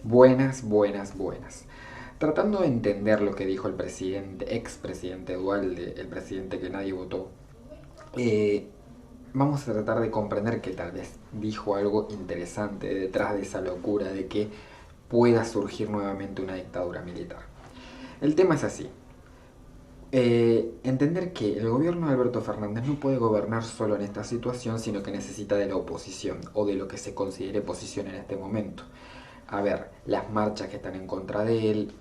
Buenas, buenas, buenas. Tratando de entender lo que dijo el presidente, expresidente Dualde, el presidente que nadie votó, eh, vamos a tratar de comprender que tal vez dijo algo interesante detrás de esa locura de que pueda surgir nuevamente una dictadura militar. El tema es así. Entender que el gobierno de Alberto Fernández no puede gobernar solo en esta situación, sino que necesita de la oposición o de lo que se considere oposición en este momento. A ver, las marchas que están en contra de él,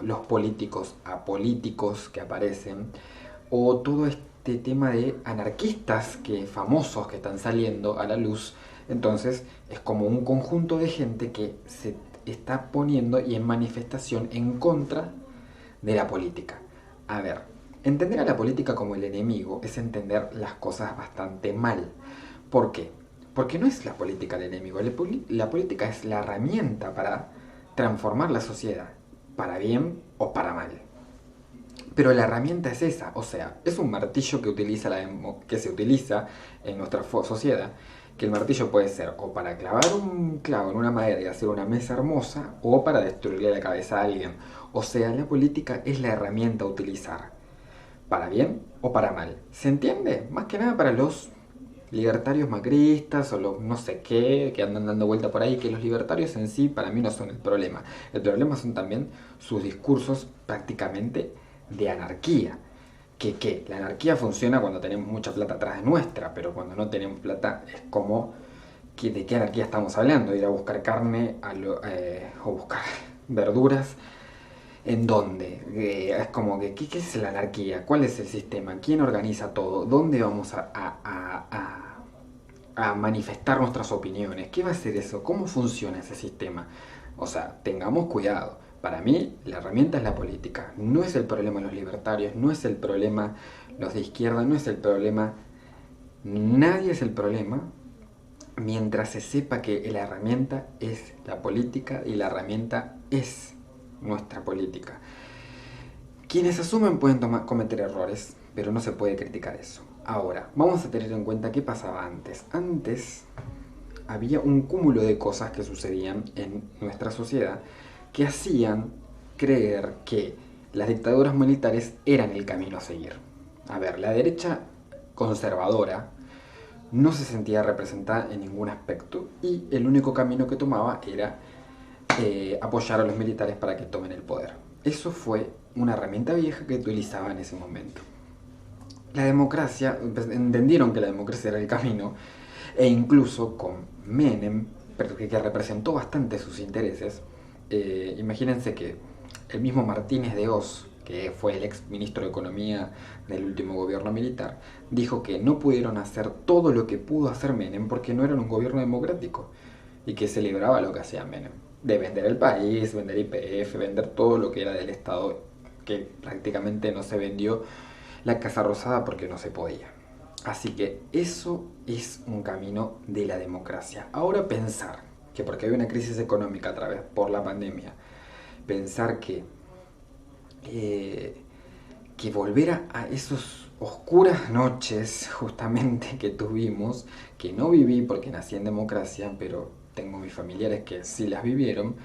los políticos apolíticos que aparecen, o todo este tema de anarquistas famosos que están saliendo a la luz. Entonces es como un conjunto de gente que se está poniendo y en manifestación en contra de la política. A ver, entender a la política como el enemigo es entender las cosas bastante mal. ¿Por qué? Porque no es la política el enemigo, la política es la herramienta para transformar la sociedad, para bien o para mal. Pero la herramienta es esa, o sea, es un martillo que se utiliza en nuestra sociedad, que el martillo puede ser o para clavar un clavo en una madera y hacer una mesa hermosa, o para destruirle la cabeza a alguien. O sea, la política es la herramienta a utilizar, para bien o para mal. ¿Se entiende? Más que nada para los libertarios macristas o los no sé qué que andan dando vuelta por ahí, que los libertarios en sí para mí no son el problema. El problema son también sus discursos prácticamente de anarquía. Que la anarquía funciona cuando tenemos mucha plata atrás de nuestra, pero cuando no tenemos plata es como de qué anarquía estamos hablando, ir a buscar carne o buscar verduras. ¿En dónde? Es como que, ¿qué es la anarquía? ¿Cuál es el sistema? ¿Quién organiza todo? ¿Dónde vamos a manifestar nuestras opiniones? ¿Qué va a ser eso? ¿Cómo funciona ese sistema? O sea, tengamos cuidado. Para mí, la herramienta es la política. No es el problema los libertarios, no es el problema los de izquierda, no es el problema. Nadie es el problema mientras se sepa que la herramienta es la política y la herramienta es nuestra política. Quienes asumen pueden cometer errores, pero no se puede criticar eso. Ahora, vamos a tener en cuenta qué pasaba antes. Antes había un cúmulo de cosas que sucedían en nuestra sociedad que hacían creer que las dictaduras militares eran el camino a seguir. A ver, la derecha conservadora no se sentía representada en ningún aspecto y el único camino que tomaba era apoyar a los militares para que tomen el poder. Eso fue una herramienta vieja que utilizaba en ese momento. La democracia, entendieron que la democracia era el camino, e incluso con Menem, que representó bastante sus intereses. Imagínense que el mismo Martínez de Oz, que fue el ex ministro de Economía del último gobierno militar, dijo que no pudieron hacer todo lo que pudo hacer Menem porque no eran un gobierno democrático y que celebraba lo que hacía Menem, de vender el país, vender IPF, vender todo lo que era del Estado, que prácticamente no se vendió la Casa Rosada porque no se podía. Así que eso es un camino de la democracia. Ahora pensar que porque hay una crisis económica a través por la pandemia, pensar eh, que volver a esas oscuras noches justamente que tuvimos, que no viví porque nací en democracia, pero tengo mis familiares que sí las vivieron,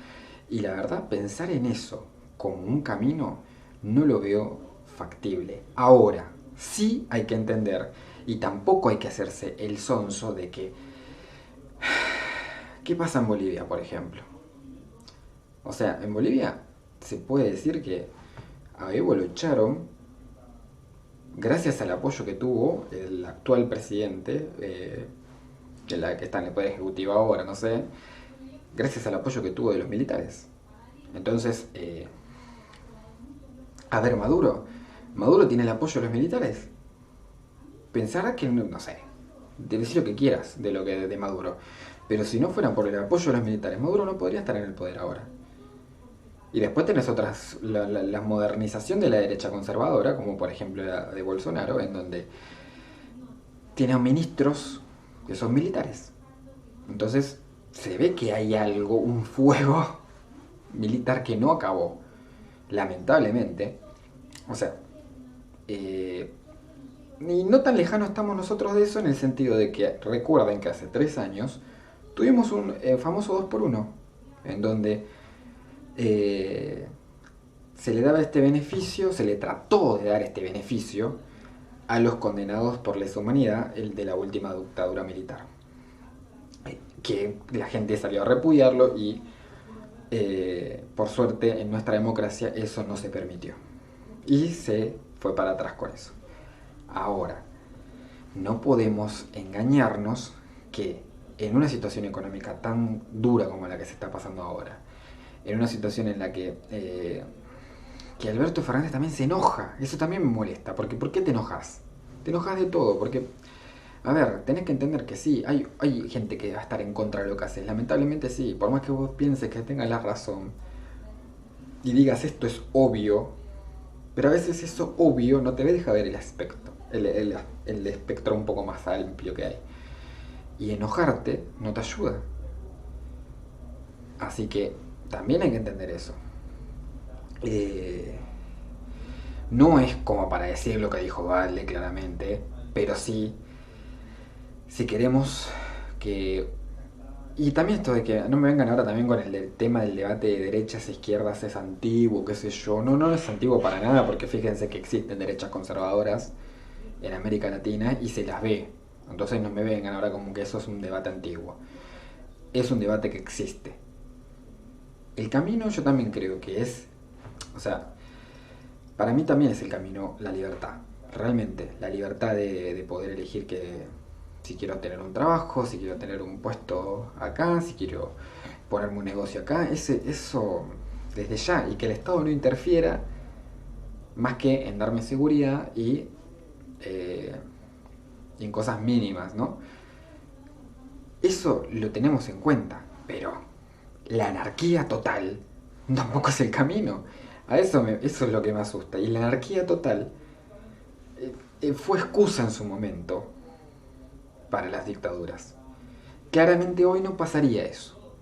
y la verdad pensar en eso como un camino no lo veo factible. Ahora, sí hay que entender y tampoco hay que hacerse el sonso de que ¿qué pasa en Bolivia, por ejemplo? O sea, en Bolivia se puede decir que a Evo lo echaron gracias al apoyo que tuvo el actual presidente, que está en el Poder Ejecutivo ahora, no sé, gracias al apoyo que tuvo de los militares. Entonces, a ver, Maduro tiene el apoyo de los militares. Pensará que, no sé, decir lo que quieras de Maduro, pero si no fueran por el apoyo de los militares, Maduro no podría estar en el poder ahora. Y después tenés otras, la modernización de la derecha conservadora, como por ejemplo la de Bolsonaro, en donde tiene ministros que son militares. Entonces se ve que hay algo, un fuego militar que no acabó, lamentablemente. O sea, y no tan lejano estamos nosotros de eso en el sentido de que recuerden que hace 3 años tuvimos un famoso 2 por 1 en donde se le daba este beneficio, se le trató de dar este beneficio a los condenados por lesa humanidad, el de la última dictadura militar. Que la gente salió a repudiarlo y por suerte en nuestra democracia eso no se permitió. Y se fue para atrás con eso. Ahora, no podemos engañarnos que en una situación económica tan dura como la que se está pasando ahora, en una situación en la que Alberto Fernández también se enoja, eso también me molesta, porque ¿por qué te enojas? Te enojas de todo, porque, a ver, tenés que entender que sí, hay gente que va a estar en contra de lo que haces, lamentablemente sí, por más que vos pienses que tengas la razón y digas esto es obvio, pero a veces eso obvio no te deja ver el aspecto, el espectro un poco más amplio que hay. Y enojarte no te ayuda. Así que también hay que entender eso. Eh, no es como para decir lo que dijo Vale claramente, pero sí, si queremos que... Y también esto de que no me vengan ahora también con el tema del debate de derechas e izquierdas es antiguo, qué sé yo. No, no es antiguo para nada, porque fíjense que existen derechas conservadoras en América Latina y se las ve. Entonces no me vengan ahora como que eso es un debate antiguo. Es un debate que existe. El camino yo también creo que es, o sea, para mí también es el camino la libertad. Realmente, la libertad de poder elegir que si quiero tener un trabajo, si quiero tener un puesto acá, si quiero ponerme un negocio acá, eso desde ya, y que el Estado no interfiera más que en darme seguridad eh, y en cosas mínimas, ¿no? Eso lo tenemos en cuenta, pero la anarquía total tampoco es el camino. Eso es lo que me asusta. Y la anarquía total fue excusa en su momento para las dictaduras. Claramente hoy no pasaría eso.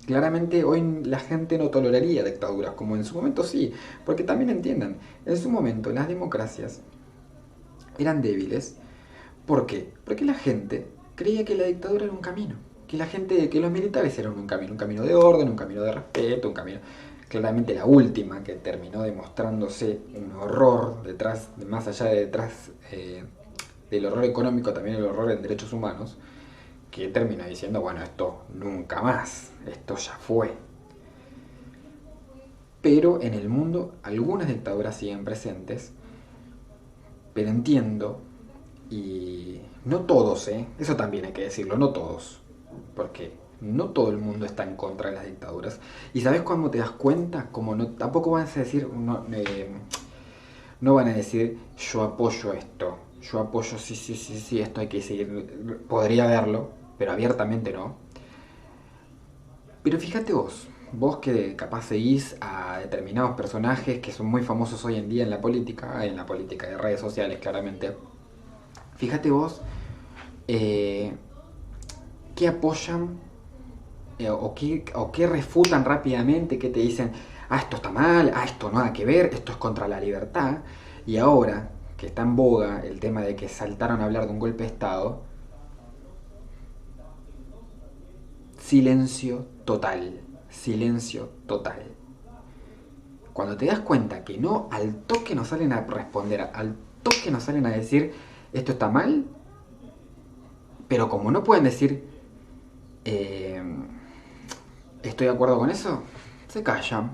Claramente hoy la gente no toleraría dictaduras, como en su momento sí. Porque también entiendan, en su momento las democracias eran débiles. ¿Por qué? Porque la gente creía que la dictadura era un camino. Que los militares eran un camino de orden, un camino de respeto, un camino... Claramente la última, que terminó demostrándose un horror detrás, más allá de detrás del horror económico, también el horror en derechos humanos, que termina diciendo, bueno, esto nunca más, esto ya fue. Pero en el mundo algunas dictaduras siguen presentes, pero entiendo, y no todos, eso también hay que decirlo, no todos, porque no todo el mundo está en contra de las dictaduras. ¿Y sabes cuándo te das cuenta? Como no, tampoco van a decir, no van a decir yo apoyo esto, yo apoyo sí, sí, sí, sí, esto hay que seguir, podría verlo, pero abiertamente no. Pero fíjate vos que capaz seguís a determinados personajes que son muy famosos hoy en día en la política de redes sociales claramente. Fíjate vos eh, qué apoyan o qué refutan rápidamente, que te dicen, ah, esto está mal, ah, esto no nada que ver, esto es contra la libertad. Y ahora que está en boga el tema de que saltaron a hablar de un golpe de Estado, silencio total, silencio total. Cuando te das cuenta que no, al toque nos salen a responder, al toque nos salen a decir, esto está mal, pero como no pueden decir, eh, estoy de acuerdo con eso, se callan.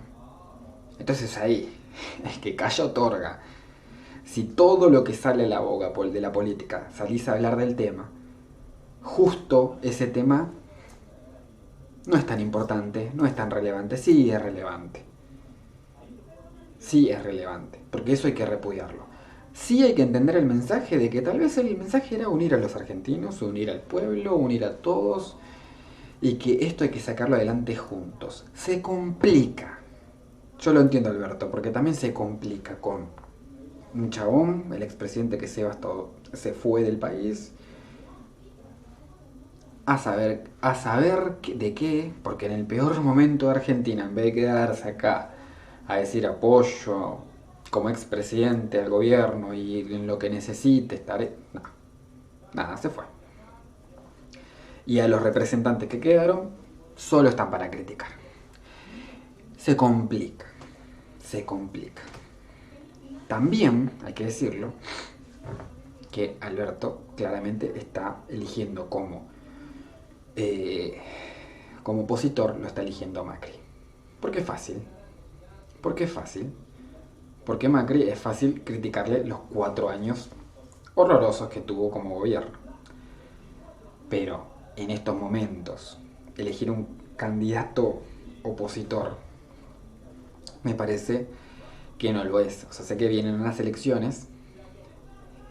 Entonces ahí, el que calla otorga. Si todo lo que sale a la boca de la política salís a hablar del tema, justo ese tema no es tan importante, no es tan relevante. Sí es relevante. Sí es relevante, porque eso hay que repudiarlo. Sí hay que entender el mensaje de que tal vez el mensaje era unir a los argentinos, unir al pueblo, unir a todos, y que esto hay que sacarlo adelante juntos. Se complica. Yo lo entiendo, Alberto, porque también se complica con un chabón, el expresidente que se fue del país, a saber de qué, porque en el peor momento de Argentina, en vez de quedarse acá a decir apoyo como expresidente al gobierno y en lo que necesite estaré, no, nada, se fue. Y a los representantes que quedaron, solo están para criticar. se complica, se complica. También, hay que decirlo, que Alberto claramente está eligiendo como opositor, lo está eligiendo a Macri. ¿Por qué es fácil? ¿Por qué es fácil? Porque Macri es fácil criticarle los 4 años horrorosos que tuvo como gobierno. Pero en estos momentos, elegir un candidato opositor me parece que no lo es. O sea, sé que vienen unas elecciones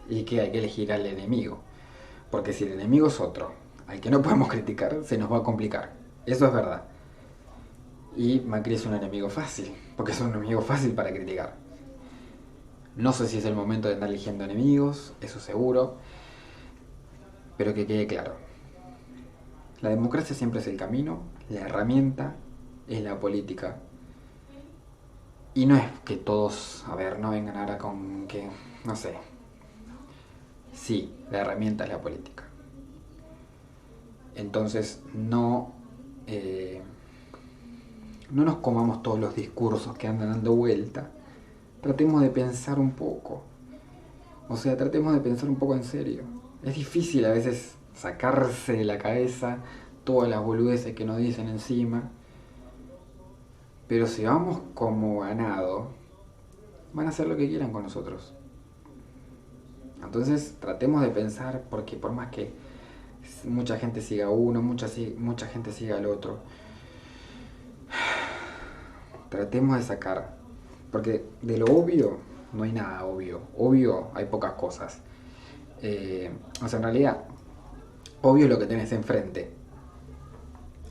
y que hay que elegir al enemigo. Porque si el enemigo es otro, al que no podemos criticar, se nos va a complicar. Eso es verdad. Y Macri es un enemigo fácil, porque es un enemigo fácil para criticar. No sé si es el momento de andar eligiendo enemigos, eso seguro, pero que quede claro. La democracia siempre es el camino, la herramienta es la política. Y no es que todos, no vengan ahora con que, no sé. Sí, la herramienta es la política. Entonces no nos comamos todos los discursos que andan dando vuelta. Tratemos de pensar un poco. O sea, tratemos de pensar un poco en serio. Es difícil a veces sacarse de la cabeza todas las boludeces que nos dicen encima. Pero si vamos como ganado, van a hacer lo que quieran con nosotros. Entonces tratemos de pensar, porque por más que mucha gente siga a uno, mucha gente siga al otro, tratemos de sacar, porque de lo obvio no hay nada obvio. Obvio hay pocas cosas. O sea, en realidad, obvio es lo que tenés enfrente.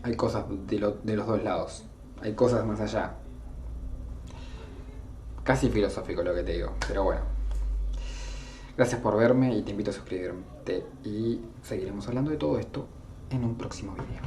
Hay cosas de los dos lados. Hay cosas más allá. Casi filosófico lo que te digo, pero bueno. Gracias por verme y te invito a suscribirte y seguiremos hablando de todo esto en un próximo video.